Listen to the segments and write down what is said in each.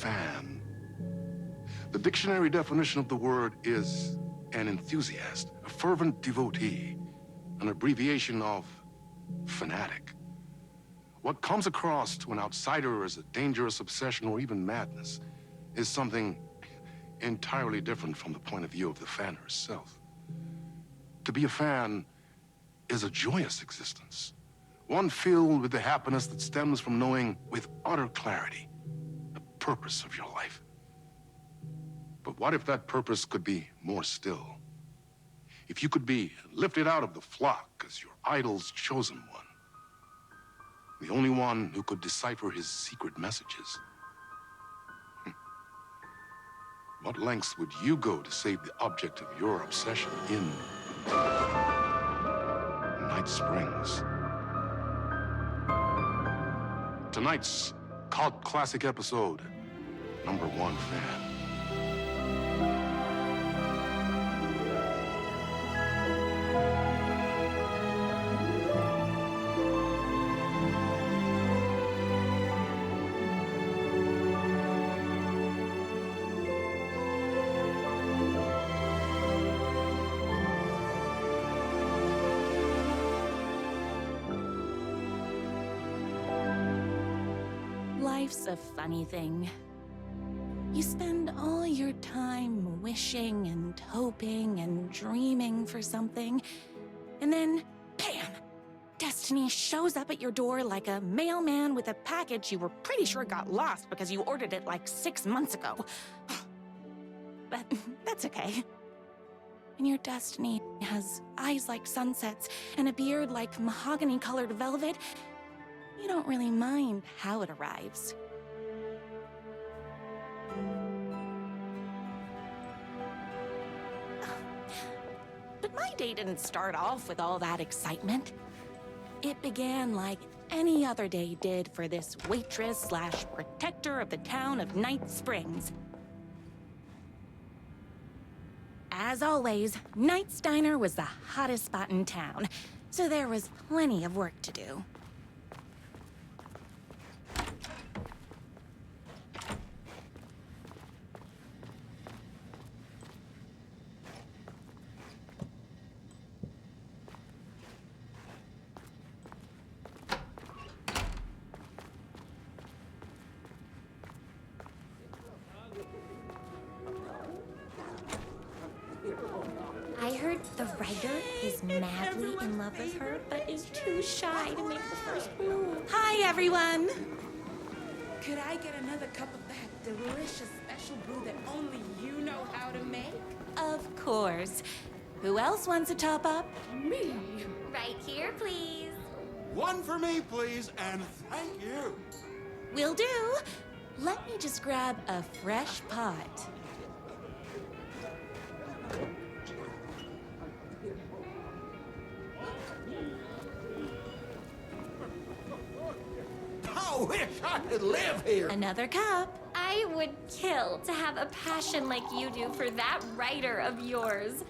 fan. The dictionary definition of the word is an enthusiast, a fervent devotee, an abbreviation of fanatic. What comes across to an outsider as a dangerous obsession or even madness is something entirely different from the point of view of the fan herself. To be a fan is a joyous existence, one filled with the happiness that stems from knowing with utter clarity the purpose of your life. But what if that purpose could be more still? If you could be lifted out of the flock as your idol's chosen one, the only one who could decipher his secret messages. What lengths would you go to save the object of your obsession in Night Springs? Tonight's cult classic episode, #1 fan. Life's a funny thing. You spend all your time wishing and hoping and dreaming for something, and then, bam! Destiny shows up at your door like a mailman with a package you were pretty sure got lost because you ordered it like 6 months ago. But that's okay. And your destiny has eyes like sunsets and a beard like mahogany-colored velvet. You don't really mind how it arrives. But my day didn't start off with all that excitement. It began like any other day did for this waitress/protector of the town of Night Springs. As always, Knight's Diner was the hottest spot in town, so there was plenty of work to do. I heard the writer is madly in love with her, but is too shy to make the first move. Hi, everyone! Could I get another cup of that delicious special brew that only you know how to make? Of course. Who else wants a top-up? Me? Right here, please. One for me, please, and thank you. Will do. Let me just grab a fresh pot. I wish I could live here. Another cup. I would kill to have a passion like you do for that writer of yours.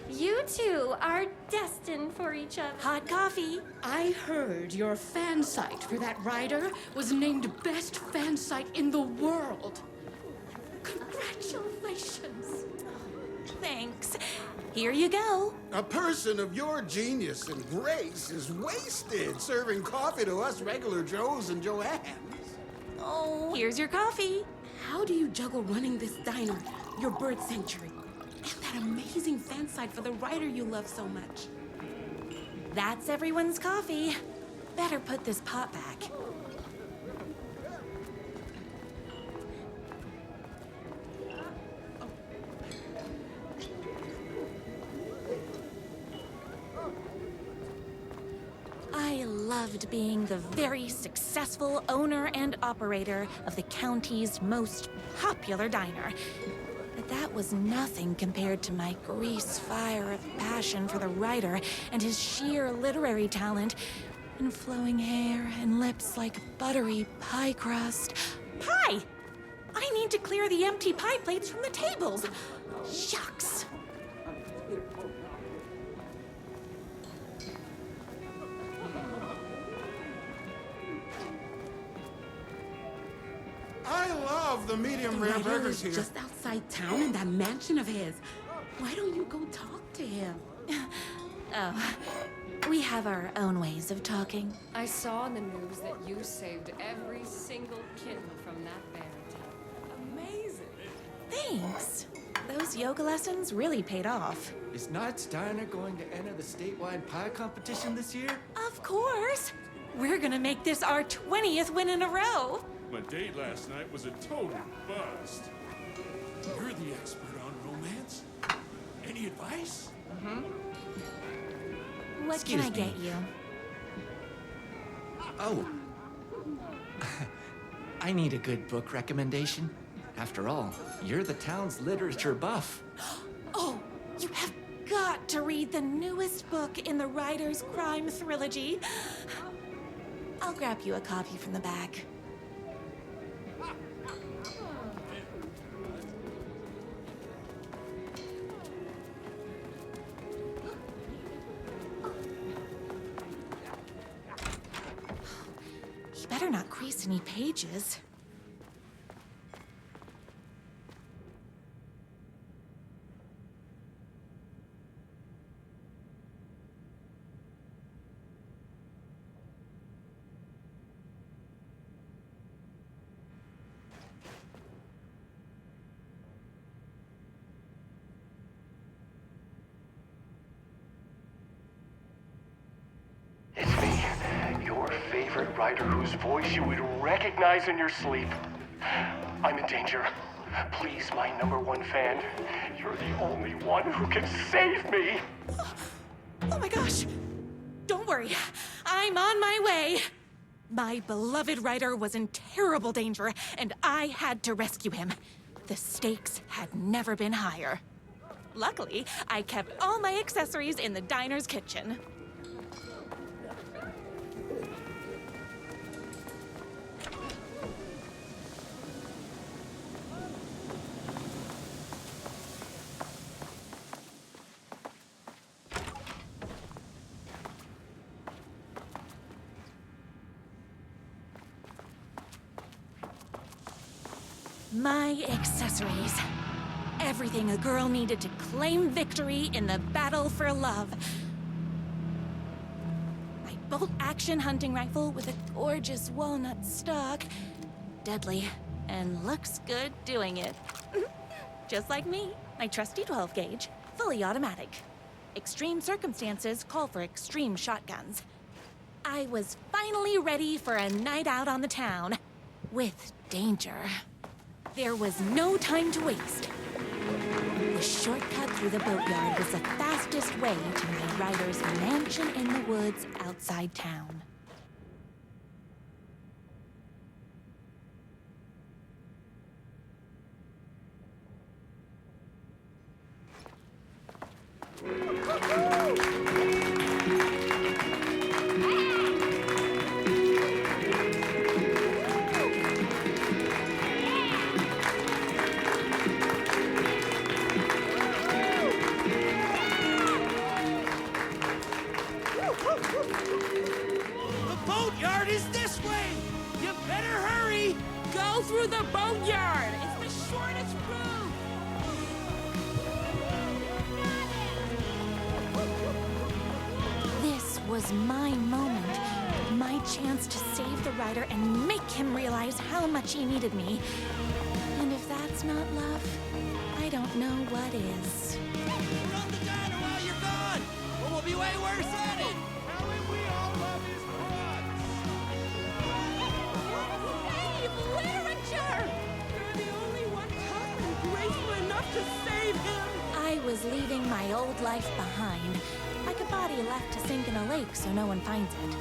You two are destined for each other. Hot coffee. I heard your fan site for that writer was named best fan site in the world. Congratulations. Thanks. Here you go. A person of your genius and grace is wasted serving coffee to us regular Joes and Joannes. Oh, here's your coffee. How do you juggle running this diner, your bird sanctuary, and that amazing fan site for the writer you love so much? That's everyone's coffee. Better put this pot back. I loved being the very successful owner and operator of the county's most popular diner. But that was nothing compared to my grease fire of passion for the writer and his sheer literary talent, and flowing hair and lips like buttery pie crust. Pie! I need to clear the empty pie plates from the tables. Shucks. I love love the medium The rare writer burgers lives here. just outside town in that mansion of his. Why don't you go talk to him? Oh, we have our own ways of talking. I saw in the news that you saved every single kitten from that bear attack. Amazing. Thanks. Those yoga lessons really paid off. Is Knight's Diner going to enter the statewide pie competition this year? Of course. We're gonna make this our 20th win in a row. My date last night was a total bust. You're the expert on romance. Any advice? What Excuse can I me. get you? Oh. I need a good book recommendation. After all, you're the town's literature buff. Oh, you have got to read the newest book in the Writer's Crime Trilogy. I'll grab you a copy from the back. You better not crease any pages. It's me, your favorite writer whose voice you would recognize in your sleep. I'm in danger. Please, my #1 fan, you're the only one who can save me. Oh my gosh! Don't worry, I'm on my way! My beloved writer was in terrible danger, and I had to rescue him. The stakes had never been higher. Luckily, I kept all my accessories in the diner's kitchen. My accessories. Everything a girl needed to claim victory in the battle for love. My bolt-action hunting rifle with a gorgeous walnut stock. Deadly, and looks good doing it. Just like me, my trusty 12-gauge, fully automatic. Extreme circumstances call for extreme shotguns. I was finally ready for a night out on the town. With danger. There was no time to waste. The shortcut through the boatyard was the fastest way to my writer's mansion in the woods outside town. The boatyard is this way! You better hurry! Go through the boatyard! It's the shortest route! This was my moment, my chance to save the writer and make him realize how much he needed me. And if that's not love, I don't know what is. Run the diner while you're gone! Or we'll be way worse at it! Save literature! You're the only one tough and graceful enough to save him! I was leaving my old life behind, like a body left to sink in a lake so no one finds it.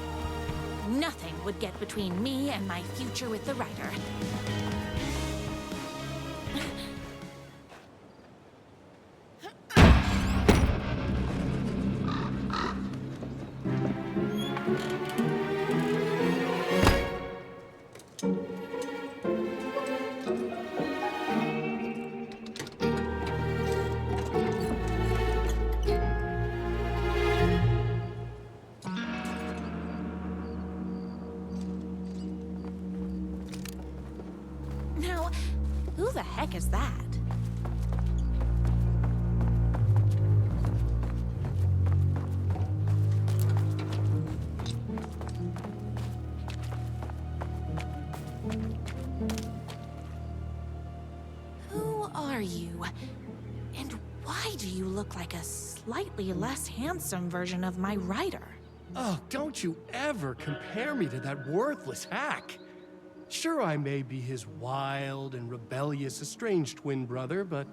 Nothing would get between me and my future with the writer. the heck is that? Who are you? And why do you look like a slightly less handsome version of my writer? Oh, don't you ever compare me to that worthless hack. Sure, I may be his wild and rebellious estranged twin brother, but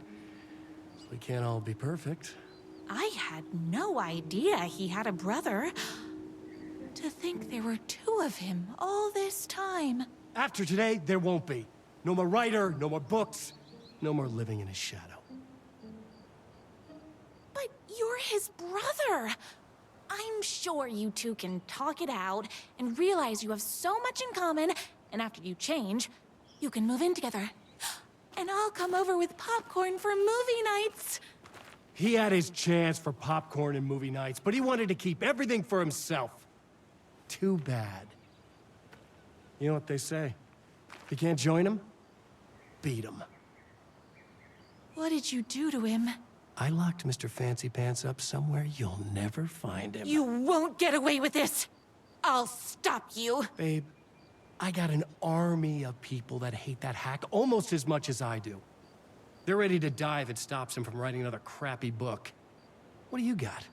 we can't all be perfect. I had no idea he had a brother. To think there were two of him all this time. After today, there won't be. No more writer, no more books, no more living in his shadow. But you're his brother. I'm sure you two can talk it out and realize you have so much in common, and after you change, you can move in together. And I'll come over with popcorn for movie nights. He had his chance for popcorn and movie nights, but he wanted to keep everything for himself. Too bad. You know what they say? If you can't join him, beat him. What did you do to him? I locked Mr. Fancy Pants up somewhere you'll never find him. You won't get away with this. I'll stop you. Babe, I got an army of people that hate that hack almost as much as I do. They're ready to die if it stops him from writing another crappy book. What do you got?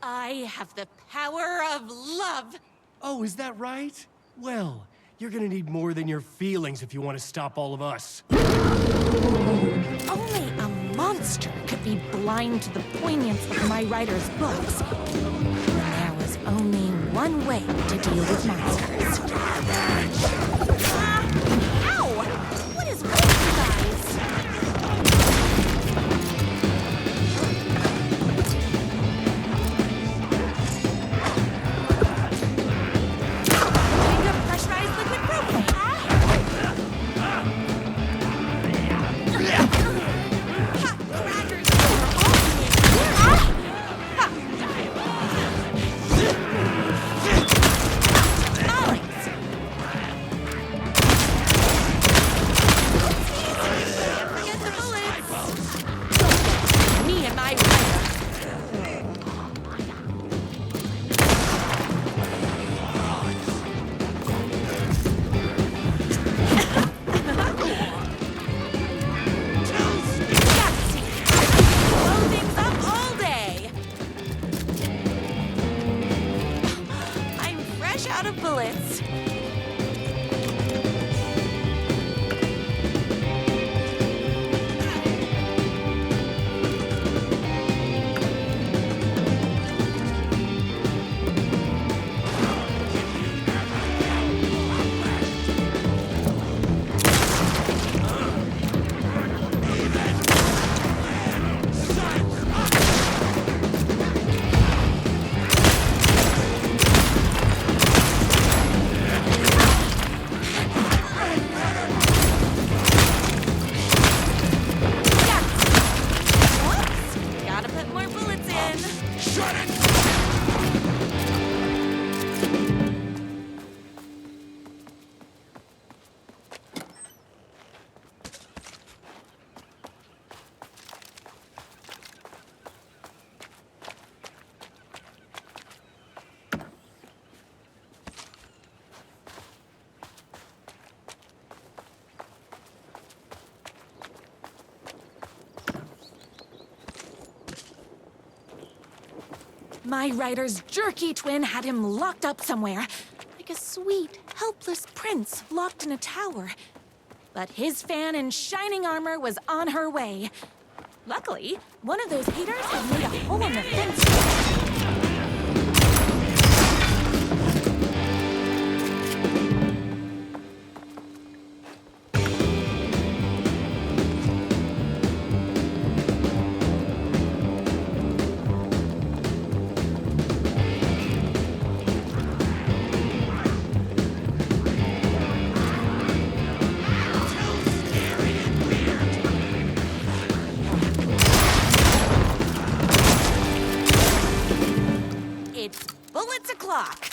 I have the power of love. Oh, is that right? Well, you're gonna need more than your feelings if you want to stop all of us. Only a monster could be blind to the poignance of my writer's books. There was only one way to deal with monsters. Ow! What is with you guys? Think of pressurized liquid propane. Me and my blow things up all day. I'm fresh out of bullets. Whoops! Gotta put more bullets in. My writer's jerky twin had him locked up somewhere, like a sweet, helpless prince locked in a tower. But his fan in shining armor was on her way. Luckily, one of those haters had made a hole in the fence. It's bullets o'clock.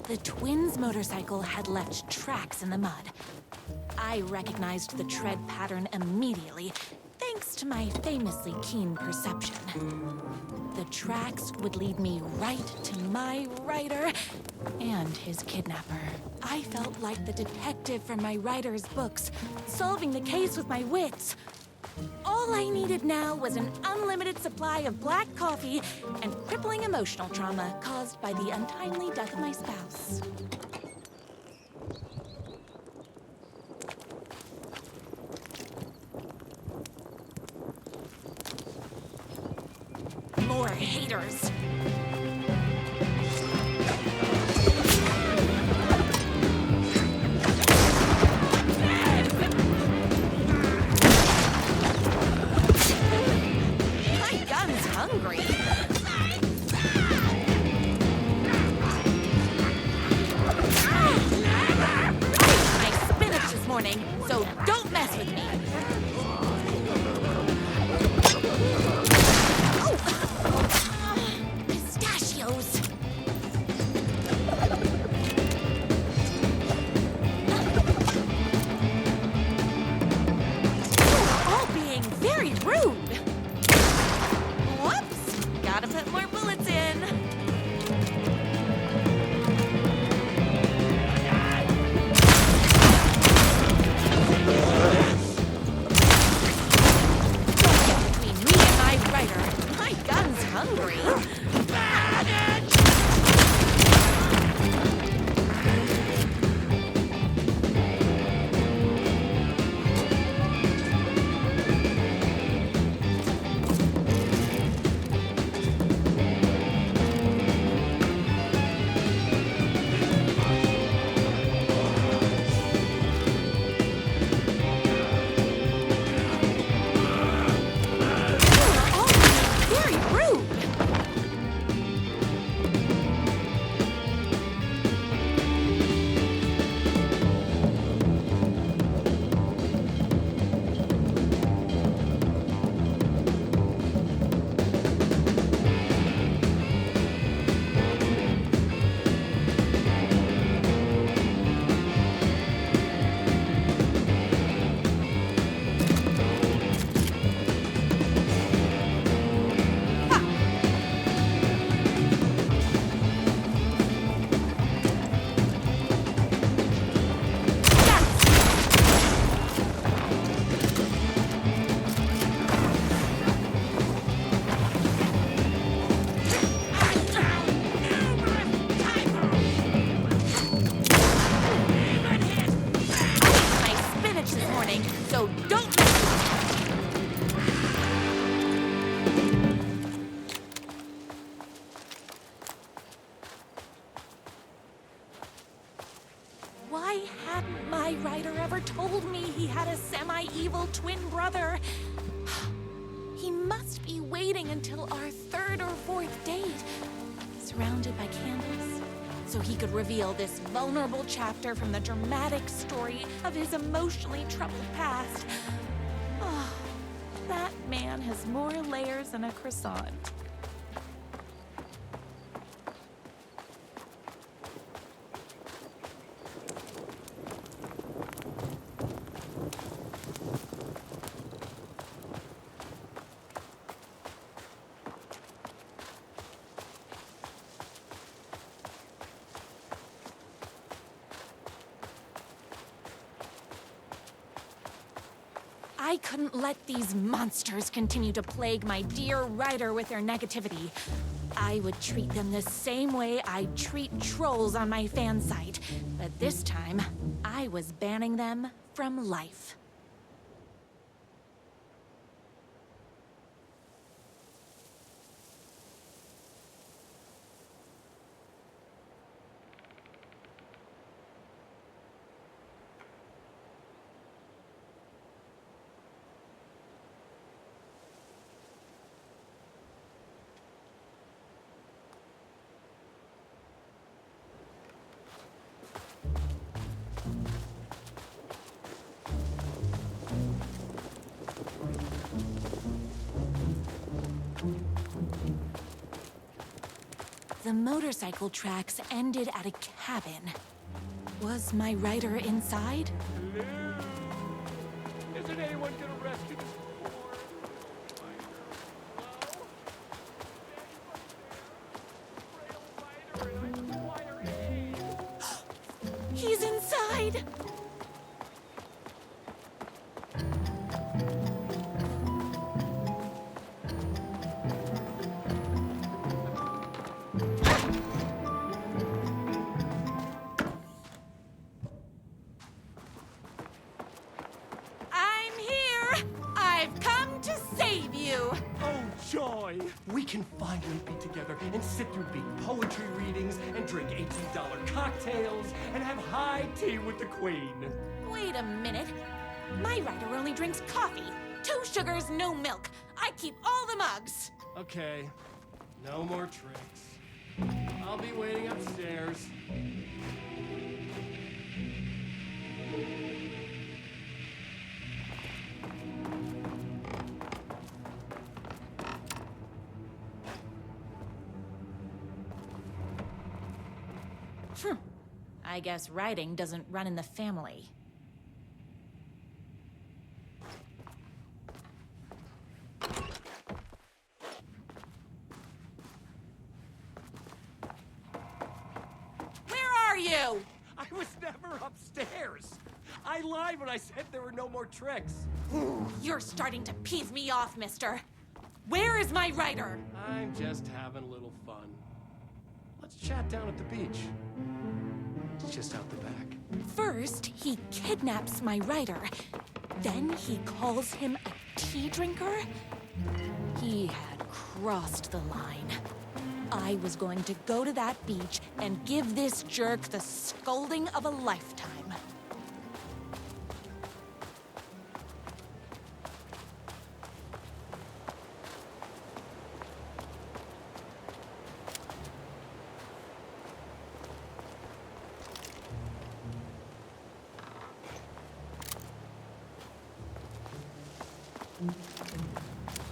The twins' motorcycle had left tracks in the mud. I recognized the tread pattern immediately, thanks to my famously keen perception. The tracks would lead me right to my rider and his kidnapper. I felt like the detective from my writer's books, solving the case with my wits. All I needed now was an unlimited supply of black coffee and crippling emotional trauma caused by the untimely death of my spouse. More haters. My gun's hungry. I ate my spinach this morning, so don't mess with me. Pistachios. You're all being very rude. Whoops! Gotta put more bullets in. Between me and my rider, my gun's hungry. Very rude. My spinach this morning, so don't mess with me. Why hadn't my writer ever told me he had a semi-evil twin brother? He must be waiting until our third or fourth date, surrounded by candles, so he could reveal this vulnerable chapter from the dramatic story of his emotionally troubled past. Oh, that man has more layers than a croissant. I couldn't let these monsters continue to plague my dear writer with their negativity. I would treat them the same way I treat trolls on my fan site, but this time, I was banning them from life. The motorcycle tracks ended at a cabin. Was my rider inside? Hello? Isn't anyone gonna rescue this He's inside! I'm here! I've come to save you! Oh, joy! We can finally be together and sit through big poetry readings and drink $18 cocktails and have high tea with the Queen. Wait a minute. My rider only drinks coffee. 2 sugars, no milk. I keep all the mugs. Okay, no more tricks. I'll be waiting upstairs. I guess riding doesn't run in the family. Where are you? I was never upstairs. I lied when I said there were no more tricks. You're starting to piss me off, mister. Where is my rider? I'm just having a little fun. Let's chat down at the beach. It's just out the back. First, he kidnaps my rider. Then he calls him a tea drinker. He had crossed the line. I was going to go to that beach and give this jerk the scolding of a lifetime.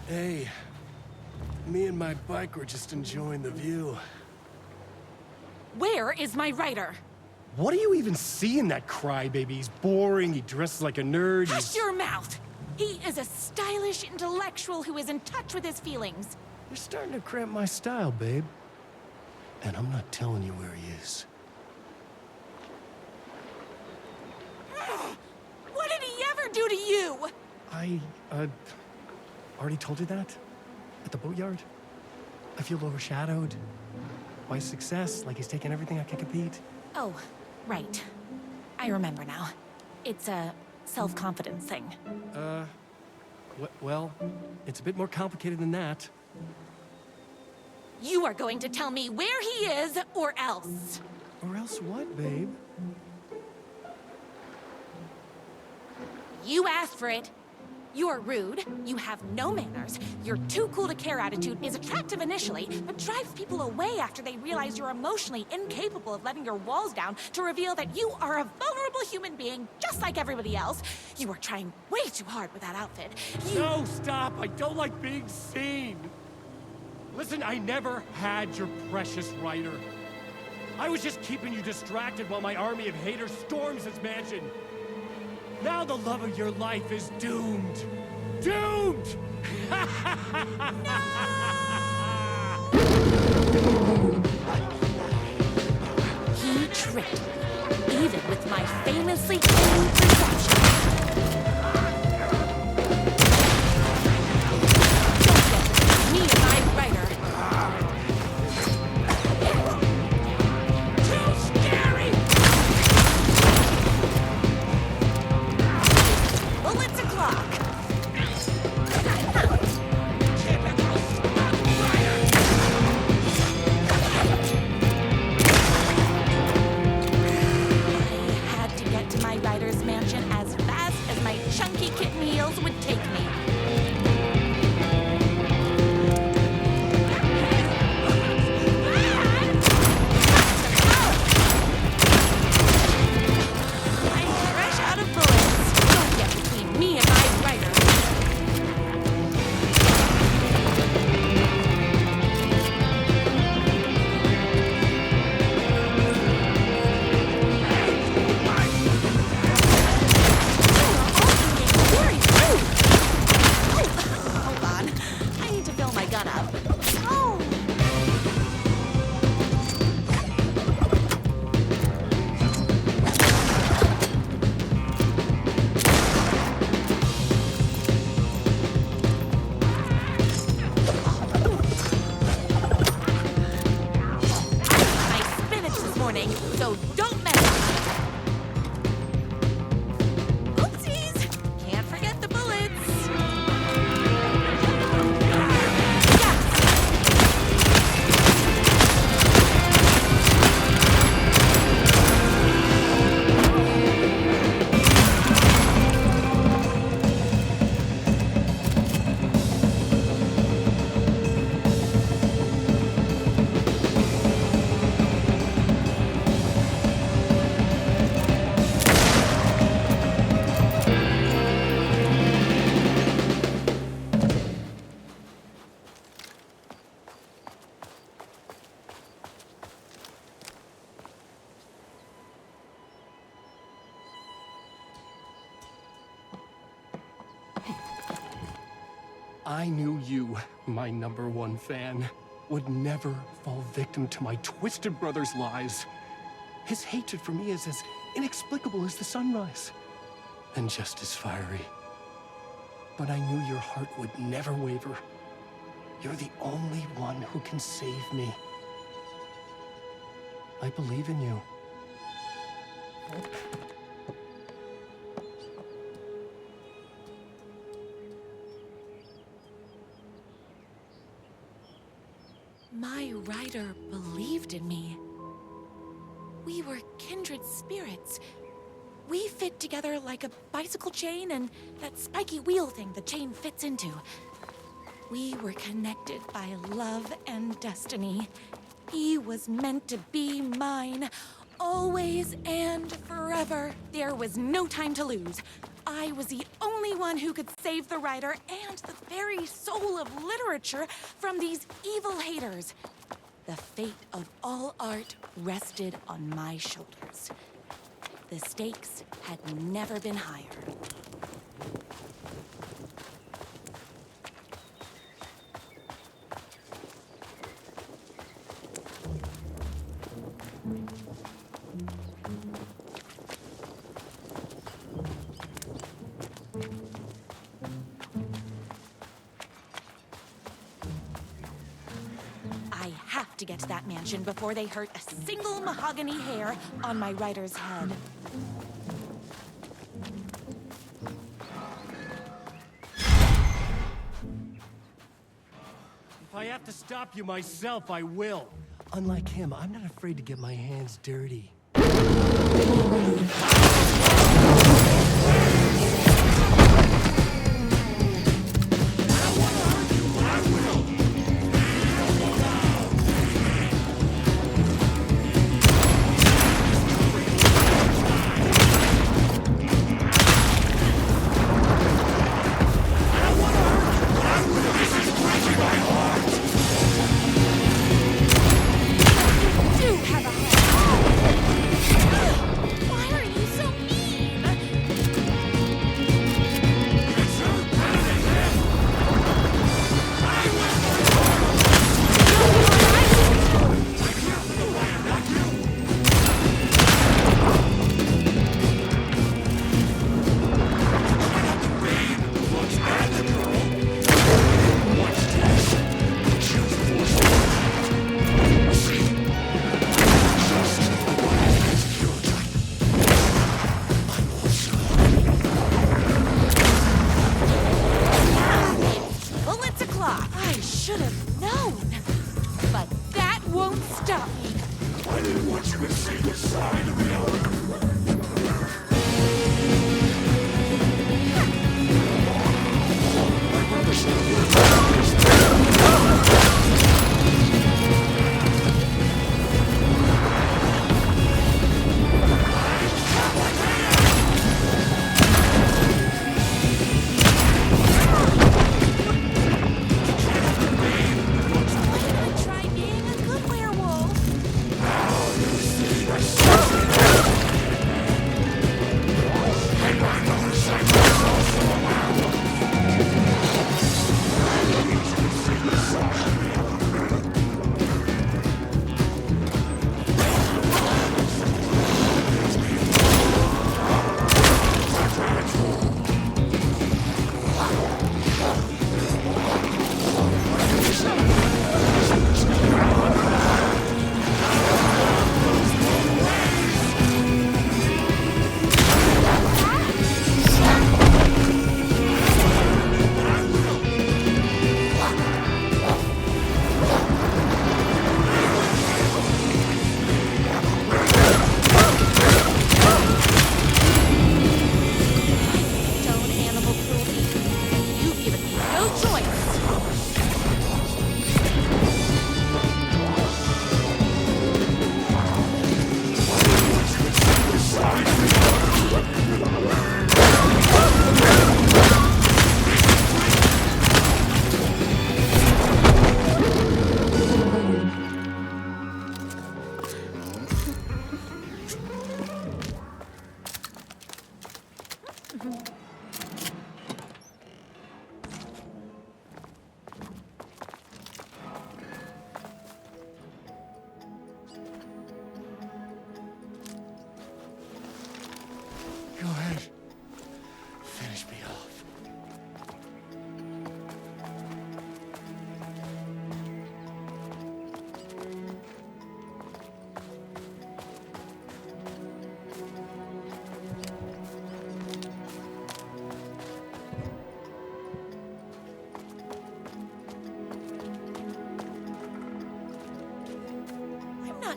Hey, me and my bike were just enjoying the view. Where is my rider? What do you even see in that crybaby? He's boring, he dresses like a nerd. Hush your mouth! He is a stylish intellectual who is in touch with his feelings. You're starting to cramp my style, babe. And I'm not telling you where he is. What did he ever do to you? I, already told you that? At the boatyard? I feel overshadowed by success, like he's taking everything I can compete. Oh, right. I remember now. It's a self-confidence thing. Well, it's a bit more complicated than that. You are going to tell me where he is, or else. Or else what, babe? You asked for it. You're rude, you have no manners, your too cool to care attitude is attractive initially, but drives people away after they realize you're emotionally incapable of letting your walls down to reveal that you are a vulnerable human being just like everybody else. You are trying way too hard with that outfit. No, stop! I don't like being seen! Listen, I never had your precious rider. I was just keeping you distracted while my army of haters storms this mansion. Now the love of your life is doomed. Doomed! He tricked me, even with my famously keen perception. Don't get between me and my rider. Too scary! Bullets o'clock. Typical I knew you, my #1 fan, would never fall victim to my twisted brother's lies. His hatred for me is as inexplicable as the sunrise, and just as fiery. But I knew your heart would never waver. You're the only one who can save me. I believe in you. My writer believed in me. We were kindred spirits. We fit together like a bicycle chain and that spiky wheel thing the chain fits into. We were connected by love and destiny. He was meant to be mine, always and forever. There was no time to lose. I was the only one who could save the writer and the very soul of literature from these evil haters. The fate of all art rested on my shoulders. The stakes had never been higher. To get to that mansion before they hurt a single mahogany hair on my writer's head. If I have to stop you myself, I will. Unlike him, I'm not afraid to get my hands dirty. Try being a good werewolf.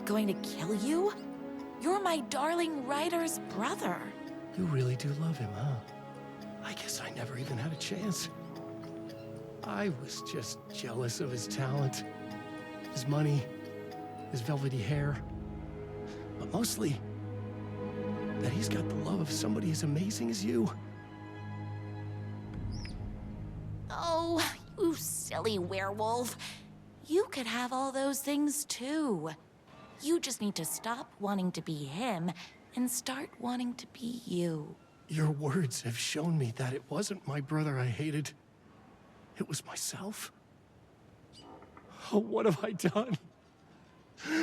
going to kill you? You're my darling writer's brother. You really do love him, huh? I guess I never even had a chance. I was just jealous of his talent, his money, his velvety hair. But mostly, that he's got the love of somebody as amazing as you. Oh, you silly werewolf. You could have all those things too. You just need to stop wanting to be him and start wanting to be you. Your words have shown me that it wasn't my brother I hated. It was myself. Oh, what have I done?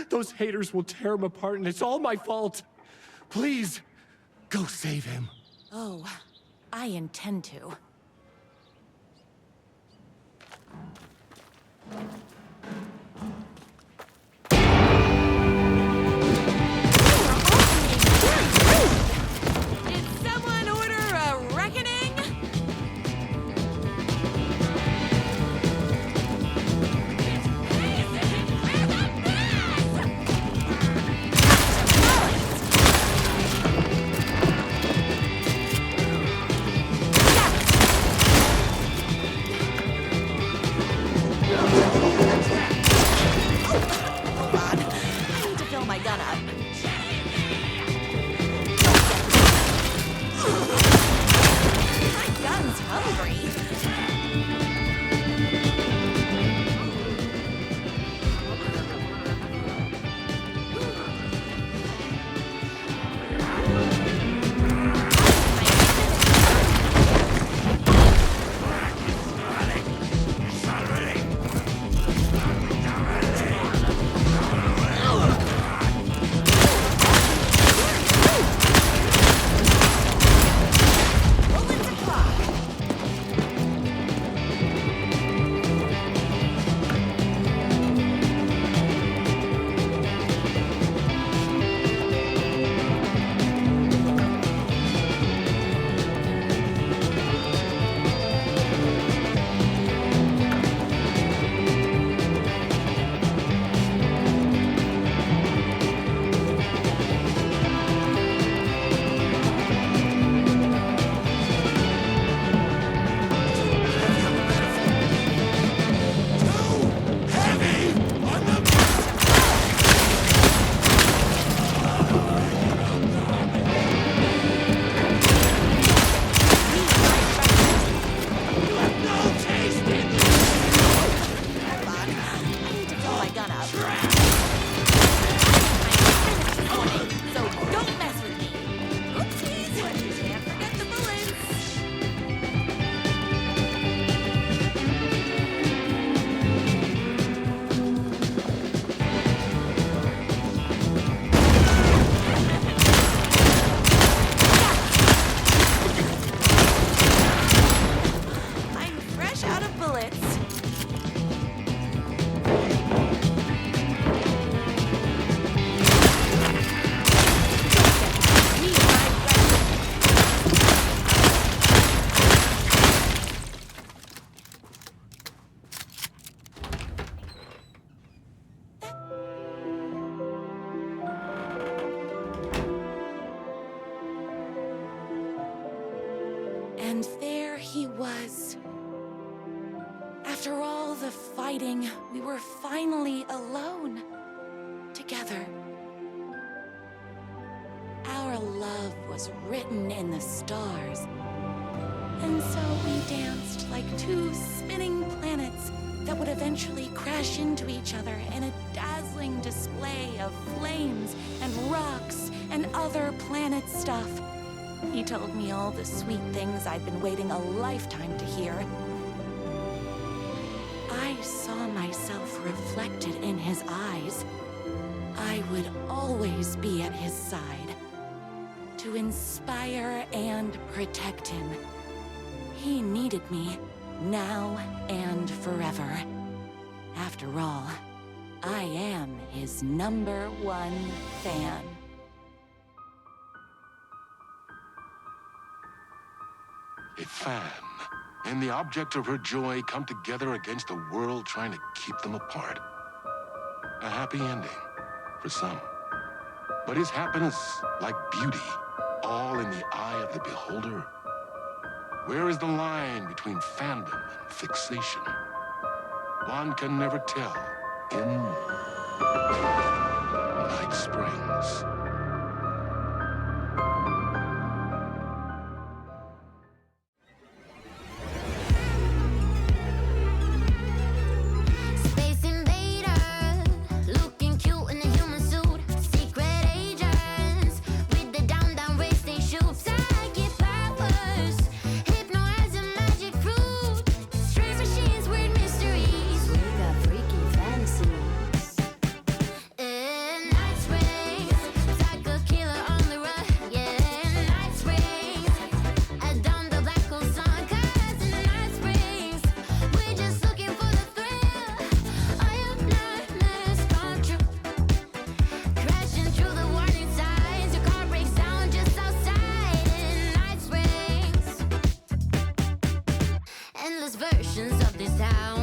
Those haters will tear him apart, and it's all my fault. Please, go save him. Oh, I intend to. Did someone order a reckoning? My gun up. My gun's hungry. And there he was. After all the fighting, we were finally alone. Together. Our love was written in the stars. And so we danced like two spinning planets that would eventually crash into each other in a dazzling display of flames and rocks and other planet stuff. He told me all the sweet things I'd been waiting a lifetime to hear. I saw myself reflected in his eyes. I would always be at his side, to inspire and protect him. He needed me, now and forever. After all, I am his #1 fan. A fan and the object of her joy come together against a world trying to keep them apart. A happy ending for some. But is happiness, like beauty, all in the eye of the beholder? Where is the line between fandom and fixation? One can never tell in Night Springs. Space invader, looking cute in a human suit. Secret agents with the down racing shoes. Psychic powers, hypnotize magic fruit. Strange machines, weird mysteries. We got freaky fantasies. Night Springs, psycho killer on the run. Yeah, Night Springs, down the black hole sun. 'Cause in Night Springs, we're just looking for the thrill. All your nightmares come true. Crashing through the warning signs. Your car breaks down just outside in Night Springs. Endless versions of this town.